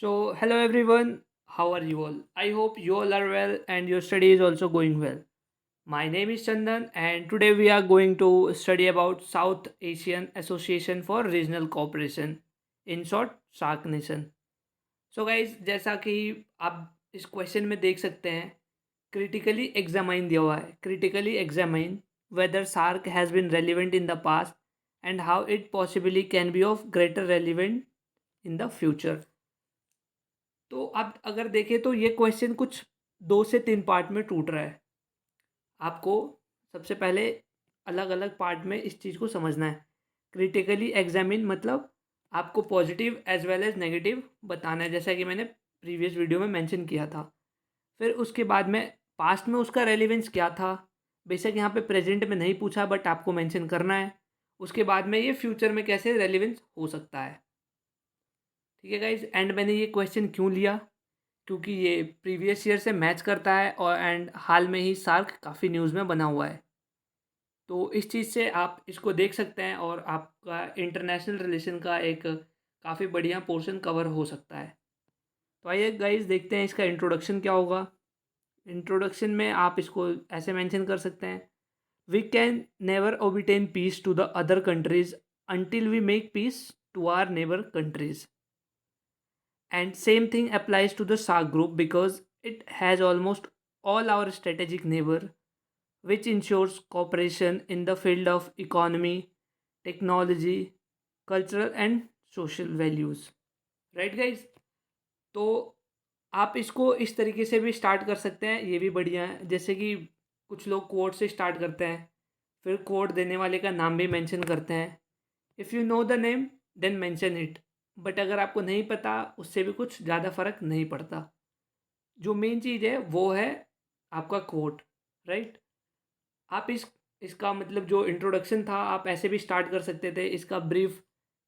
Hello everyone, how are you all? I hope you all are well and your study is also going well. My name is Chandan, and today we are going to study about South Asian Association for Regional Cooperation, in short, SAARC Nation. Guys, जैसा कि आप इस question में देख सकते हैं, critically examine दिया हुआ है. Critically examine whether SAARC has been relevant in the past and how it possibly can be of greater relevant in the future. तो आप अगर देखें तो ये क्वेश्चन कुछ 2 से 3 पार्ट में टूट रहा है। आपको सबसे पहले अलग-अलग पार्ट में इस चीज़ को समझना है। क्रिटिकली एग्ज़ामिन मतलब आपको positive as well as negative बताना है, जैसा कि मैंने प्रीवियस वीडियो में मेंशन किया था। फिर उसके बाद में पास्ट में उसका रेलेवेंस क्या था? बेशक यहाँ पे प्रेज़ेंट में नहीं पूछा, बट आपको मेंशन करना है। उसके बाद में ये फ्यूचर में कैसे रेलेवेंस हो सकता है। ठीक है गाइज़, एंड मैंने ये क्वेश्चन क्यों लिया? क्योंकि ये प्रीवियस ईयर से मैच करता है और एंड हाल में ही सार्क काफ़ी न्यूज़ में बना हुआ है। तो इस चीज़ से आप इसको देख सकते हैं और आपका इंटरनेशनल रिलेशन का एक काफ़ी बढ़िया पोर्शन कवर हो सकता है। तो आइए गाइस देखते हैं इसका इंट्रोडक्शन क्या होगा। इंट्रोडक्शन में आप इसको ऐसे मेंशन कर सकते हैं, we can never obtain peace to the other countries until we make peace to our neighbor countries. And same thing applies to the SAARC group because it has almost all our strategic neighbor, which ensures cooperation in the field of economy, technology, cultural and social values. Right guys? तो आप इसको इस तरीके से भी start कर सकते हैं, ये भी बढ़िया है। जैसे कि कुछ लोग कोड से स्टार्ट करते हैं, फिर कोड देने वाले का नाम भी मेंशन करते हैं। If you know the name then mention it, but अगर आपको नहीं पता उससे भी कुछ ज़्यादा फ़र्क नहीं पड़ता। जो मेन चीज़ है वो है आपका कोड, राइट। आप इसका मतलब जो इंट्रोडक्शन था आप ऐसे भी स्टार्ट कर सकते थे। इसका ब्रीफ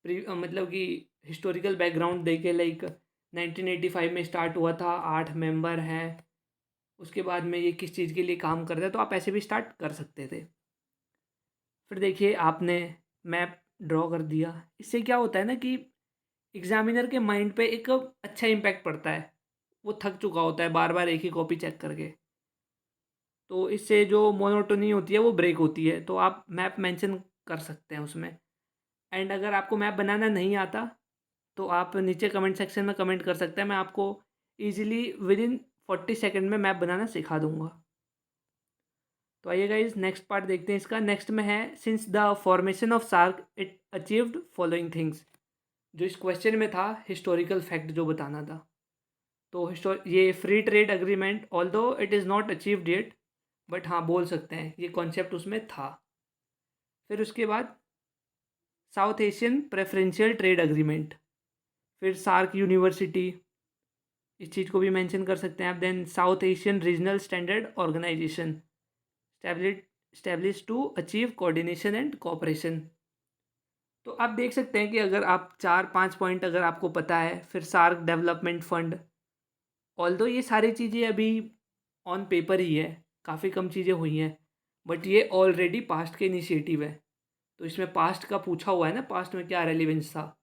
मतलब कि हिस्टोरिकल बैकग्राउंड दे के, लाइक 1985 में स्टार्ट हुआ था, 8 मेंबर हैं, उसके बाद में ये किस चीज़ के लिए काम करता है, तो आप ऐसे भी स्टार्ट कर सकते थे। फिर देखिए आपने मैप ड्रॉ कर दिया, इससे क्या होता है ना कि एग्जामिनर के माइंड पे एक अच्छा इम्पैक्ट पड़ता है। वो थक चुका होता है बार बार एक ही कॉपी चेक करके, तो इससे जो मोनोटोनी होती है वो ब्रेक होती है। तो आप मैप मेंशन कर सकते हैं उसमें। एंड अगर आपको मैप बनाना नहीं आता तो आप नीचे कमेंट सेक्शन में कमेंट कर सकते हैं, मैं आपको ईजिली विद इन 40 सेकेंड में मैप बनाना सिखा दूंगा। तो आइए गाइस नेक्स्ट पार्ट देखते हैं। इसका नेक्स्ट में है, since the formation of SAARC it achieved following things. जो इस क्वेश्चन में था हिस्टोरिकल फैक्ट जो बताना था, तो ये फ्री ट्रेड अग्रीमेंट ऑल दो it is not achieved yet, but हाँ बोल सकते हैं ये कॉन्सेप्ट उसमें था। फिर उसके बाद South Asian preferential trade agreement, फिर सार्क यूनिवर्सिटी, इस चीज़ को भी मेंशन कर सकते हैं आप। Then South Asian regional standard organisation establish to achieve coordination and cooperation. तो आप देख सकते हैं कि अगर आप 4-5 पॉइंट अगर आपको पता है, फिर सार्क डेवलपमेंट फंड, ऑल्दो ये सारी चीज़ें अभी ऑन पेपर ही है, काफ़ी कम चीज़ें हुई हैं, बट ये ऑलरेडी पास्ट के इनिशिएटिव है। तो इसमें पास्ट का पूछा हुआ है ना, पास्ट में क्या रेलिवेंस था,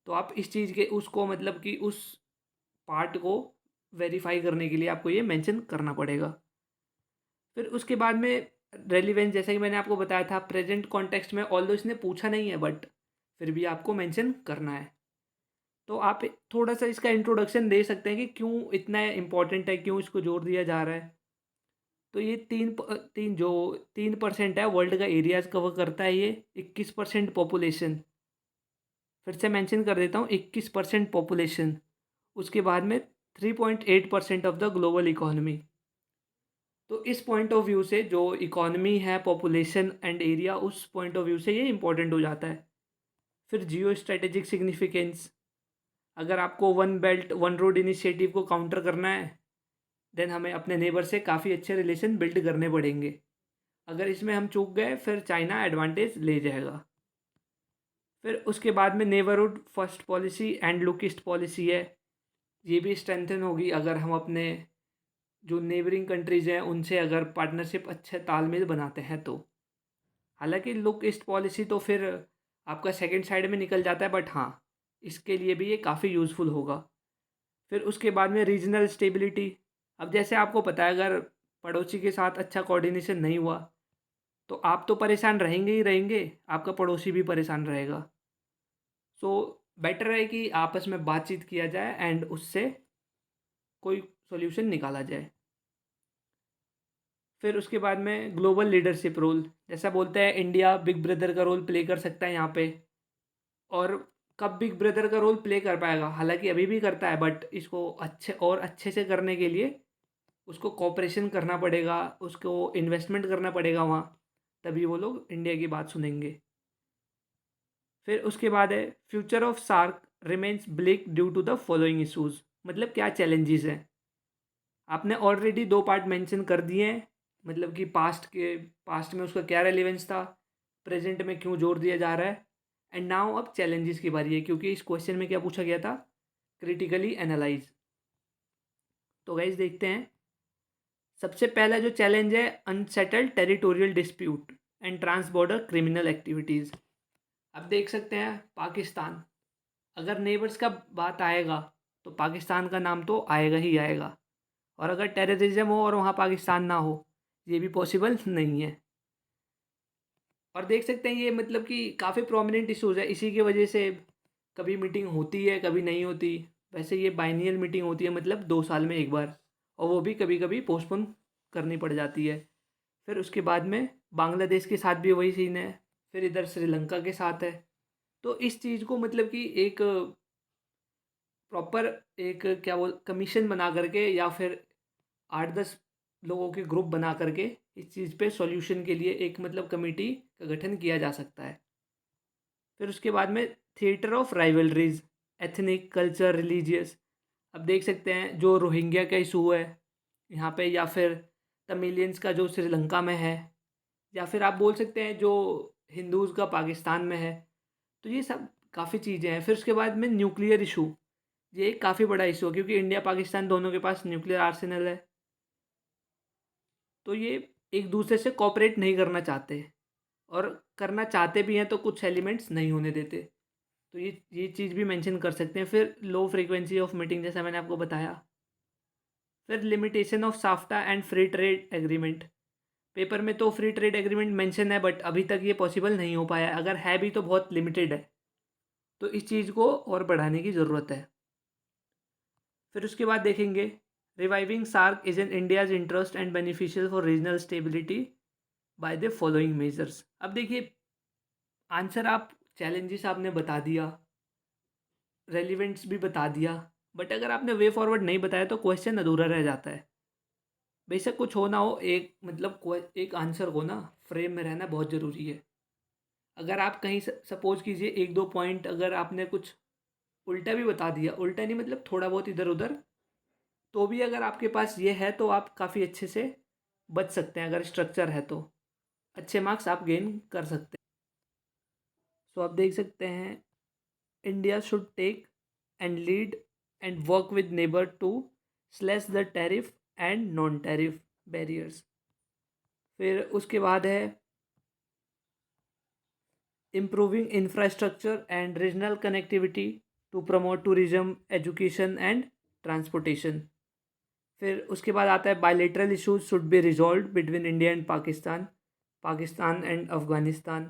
तो आप इस चीज़ के उसको मतलब कि उस पार्ट को वेरीफाई करने के लिए आपको ये मेंशन करना पड़ेगा। फिर उसके बाद में रेलिवेंस, जैसे कि मैंने आपको बताया था प्रेजेंट कॉन्टेक्स्ट में, ऑल्दो इसने पूछा नहीं है बट फिर भी आपको मेंशन करना है। तो आप थोड़ा सा इसका इंट्रोडक्शन दे सकते हैं कि क्यों इतना इम्पोर्टेंट है, क्यों इसको जोर दिया जा रहा है। तो ये 3% है वर्ल्ड का एरियाज कवर करता है ये। 21% पॉपुलेशन, फिर से मेंशन कर देता हूँ, 21% पॉपुलेशन। उसके बाद में 3.8% ऑफ द ग्लोबल इकोनॉमी। तो इस पॉइंट ऑफ व्यू से जो इकोनॉमी है, पॉपुलेशन एंड एरिया, उस पॉइंट ऑफ व्यू से ये इंपॉर्टेंट हो जाता है। फिर जियो स्ट्रेटेजिक सिग्निफिकेंस, अगर आपको one belt one road initiative को काउंटर करना है, देन हमें अपने नेबर से काफ़ी अच्छे रिलेशन बिल्ड करने पड़ेंगे। अगर इसमें हम चूक गए फिर चाइना एडवांटेज ले जाएगा। फिर उसके बाद में neighbourhood first policy and look east policy है, ये भी स्ट्रेंथन होगी अगर हम अपने जो नेबरिंग कंट्रीज़ हैं उनसे अगर पार्टनरशिप अच्छे तालमेल बनाते हैं तो। हालांकि लुक ईस्ट पॉलिसी तो फिर आपका सेकंड साइड में निकल जाता है, बट हाँ इसके लिए भी ये काफ़ी यूज़फुल होगा। फिर उसके बाद में रीजनल स्टेबिलिटी। अब जैसे आपको पता है, अगर पड़ोसी के साथ अच्छा कोऑर्डिनेशन नहीं हुआ तो आप तो परेशान रहेंगे ही रहेंगे, आपका पड़ोसी भी परेशान रहेगा। सो बेटर है कि आपस में बातचीत किया जाए एंड उससे कोई सॉल्यूशन निकाला जाए। फिर उसके बाद में ग्लोबल लीडरशिप रोल, जैसा बोलते हैं इंडिया बिग ब्रदर का रोल प्ले कर सकता है यहाँ पे। और कब बिग ब्रदर का रोल प्ले कर पाएगा, हालांकि अभी भी करता है, बट इसको अच्छे से करने के लिए उसको कोऑपरेशन करना पड़ेगा, उसको इन्वेस्टमेंट करना पड़ेगा वहाँ, तभी वो लोग इंडिया की बात सुनेंगे। फिर उसके बाद है future of SAARC remains bleak due to the following issues. मतलब क्या चैलेंजेस हैं, आपने ऑलरेडी 2 पार्ट मेंशन कर दिए हैं। मतलब कि पास्ट में उसका क्या रेलेवेंस था, प्रेजेंट में क्यों जोर दिया जा रहा है, एंड नाउ अब चैलेंजेस की बारी है, क्योंकि इस क्वेश्चन में क्या पूछा गया था, क्रिटिकली एनालाइज। तो गाइज देखते हैं। सबसे पहला जो चैलेंज है, unsettled territorial dispute and trans border criminal activities. अब देख सकते हैं पाकिस्तान, अगर नेबर्स का बात आएगा तो पाकिस्तान का नाम तो आएगा ही आएगा, और अगर टेररिज्म हो और वहाँ पाकिस्तान ना हो, ये भी पॉसिबल नहीं है। और देख सकते हैं ये मतलब कि काफ़ी प्रोमिनेंट इशूज़ है, इसी की वजह से कभी मीटिंग होती है कभी नहीं होती। वैसे ये बाइनियल मीटिंग होती है, मतलब 2 साल में एक बार, और वो भी कभी कभी पोस्टपोन करनी पड़ जाती है। फिर उसके बाद में बांग्लादेश के साथ भी वही सीन है, फिर इधर श्रीलंका के साथ है। तो इस चीज़ को मतलब कि एक प्रॉपर एक क्या बोल कमीशन बना करके, या फिर 8-10 लोगों के ग्रुप बना करके इस चीज़ पे सॉल्यूशन के लिए एक मतलब कमेटी का गठन किया जा सकता है। फिर उसके बाद में theatre of rivalries, ethnic culture religious. अब देख सकते हैं जो रोहिंग्या का इशू है यहाँ पे, या फिर तमिलियंस का जो श्रीलंका में है, या फिर आप बोल सकते हैं जो हिंदूज़ का पाकिस्तान में है। तो ये सब काफ़ी चीज़ें हैं। फिर उसके बाद में न्यूक्लियर इशू, ये एक काफ़ी बड़ा इशू है, क्योंकि इंडिया पाकिस्तान दोनों के पास न्यूक्लियर आर्सेनल है। तो ये एक दूसरे से कोऑपरेट नहीं करना चाहते, और करना चाहते भी हैं तो कुछ एलिमेंट्स नहीं होने देते। तो ये चीज़ भी मेंशन कर सकते हैं। फिर लो फ्रीक्वेंसी ऑफ मीटिंग, जैसा मैंने आपको बताया। फिर limitation of SAFTA and free trade agreement. Paper में तो फ्री ट्रेड एग्रीमेंट मेंशन है, बट अभी तक ये पॉसिबल नहीं हो पाया, अगर है भी तो बहुत लिमिटेड है। तो इस चीज़ को और बढ़ाने की ज़रूरत है। फिर उसके बाद देखेंगे reviving SAARC is in India's interest and beneficial for regional stability by the following measures. अब देखिए, आंसर आप चैलेंजेस आपने बता दिया, रेलिवेंट्स भी बता दिया, बट अगर आपने वे फॉरवर्ड नहीं बताया तो क्वेश्चन अधूरा रह जाता है। बेशक कुछ हो ना हो, एक मतलब एक आंसर को ना फ्रेम में रहना बहुत ज़रूरी है। अगर आप कहीं सपोज कीजिए 1-2 पॉइंट अगर आपने कुछ उल्टा भी बता दिया, उल्टा नहीं मतलब थोड़ा बहुत इधर उधर, तो भी अगर आपके पास ये है तो आप काफ़ी अच्छे से बच सकते हैं, अगर स्ट्रक्चर है तो अच्छे मार्क्स आप गेन कर सकते हैं। सो आप देख सकते हैं India should take and lead and work with neighbour to slash the tariff and non tariff barriers. फिर उसके बाद है improving infrastructure and regional connectivity to promote tourism, education and transportation। फिर उसके बाद आता है bilateral issues should be resolved between India and Pakistan, Pakistan and Afghanistan।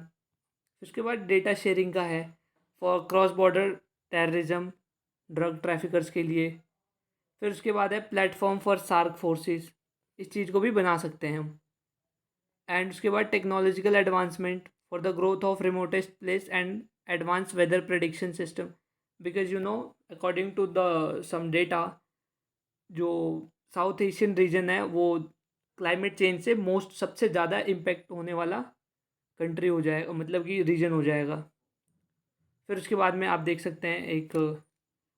उसके बाद डेटा शेयरिंग का है for cross border terrorism, drug traffickers के लिए। फिर उसके बाद है प्लेटफॉर्म फॉर सार्क फोर्सेस, इस चीज़ को भी बना सकते हैं हम। एंड उसके बाद technological advancement for the growth of remotest place and advance weather prediction system, because you know according to the some data, जो साउथ एशियन रीजन है वो क्लाइमेट चेंज से मोस्ट सबसे ज़्यादा इम्पेक्ट होने वाला कंट्री हो जाएगा, मतलब कि रीजन हो जाएगा। फिर उसके बाद में आप देख सकते हैं एक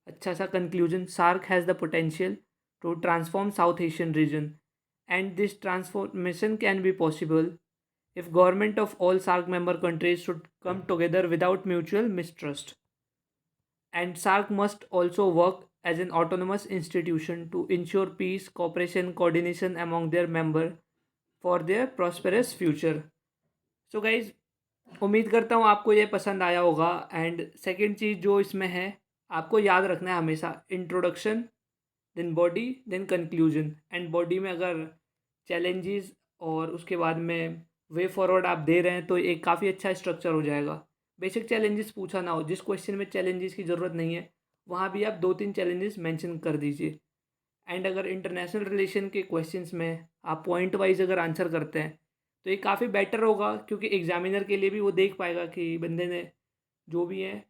अच्छा सा conclusion, SAARC has the potential to transform South Asian region and this transformation can be possible if government of all SAARC member countries should come together without mutual mistrust. And SAARC must also work as an autonomous institution to ensure peace, cooperation, coordination among their member for their prosperous future. So guys, उम्मीद करता हूँ आपको ये पसंद आया होगा। And second चीज़ जो इसमें है, आपको याद रखना है हमेशा introduction then body, then conclusion. And body में अगर चैलेंजेस और उसके बाद में वे फॉरवर्ड आप दे रहे हैं तो एक काफ़ी अच्छा स्ट्रक्चर हो जाएगा। बेसिक चैलेंजेस पूछा ना हो, जिस क्वेश्चन में चैलेंजेस की ज़रूरत नहीं है वहाँ भी आप 2-3 चैलेंजेस मेंशन कर दीजिए। एंड अगर इंटरनेशनल रिलेशन के क्वेश्चंस में आप पॉइंट वाइज अगर आंसर करते हैं तो ये काफ़ी बेटर होगा, क्योंकि एग्जामिनर के लिए भी वो देख पाएगा कि बंदे ने जो भी है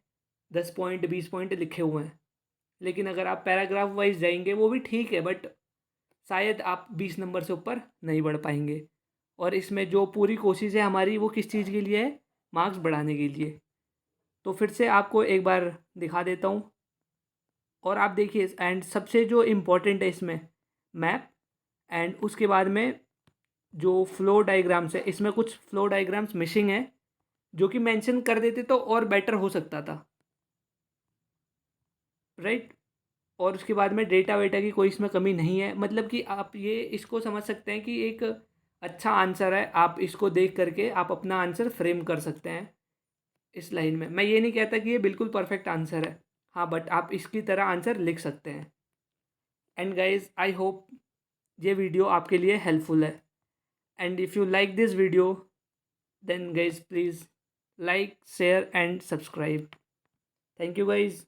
10 पॉइंट 20 पॉइंट लिखे हुए हैं। लेकिन अगर आप पैराग्राफ वाइज जाएंगे वो भी ठीक है, बट शायद आप 20 नंबर से ऊपर नहीं बढ़ पाएंगे। और इसमें जो पूरी कोशिश है हमारी वो किस चीज़ के लिए है, मार्क्स बढ़ाने के लिए। तो फिर से आपको एक बार दिखा देता हूँ और आप देखिए। एंड सबसे जो इम्पोर्टेंट है इसमें मैप, एंड उसके बाद में जो फ्लो डायग्राम्स है, इसमें कुछ फ्लो डायग्राम्स मिसिंग है जो कि मेंशन कर देते तो और बेटर हो सकता था, राइट। और उसके बाद में डेटा वेटा की कोई इसमें कमी नहीं है, मतलब कि आप ये इसको समझ सकते हैं कि एक अच्छा आंसर है। आप इसको देख करके आप अपना आंसर फ्रेम कर सकते हैं इस लाइन में। मैं ये नहीं कहता कि ये बिल्कुल परफेक्ट आंसर है, हाँ, बट आप इसकी तरह आंसर लिख सकते हैं। एंड गाइज आई होप ये वीडियो आपके लिए हेल्पफुल है। And if you like this video then guys please like, share and subscribe. Thank you guys.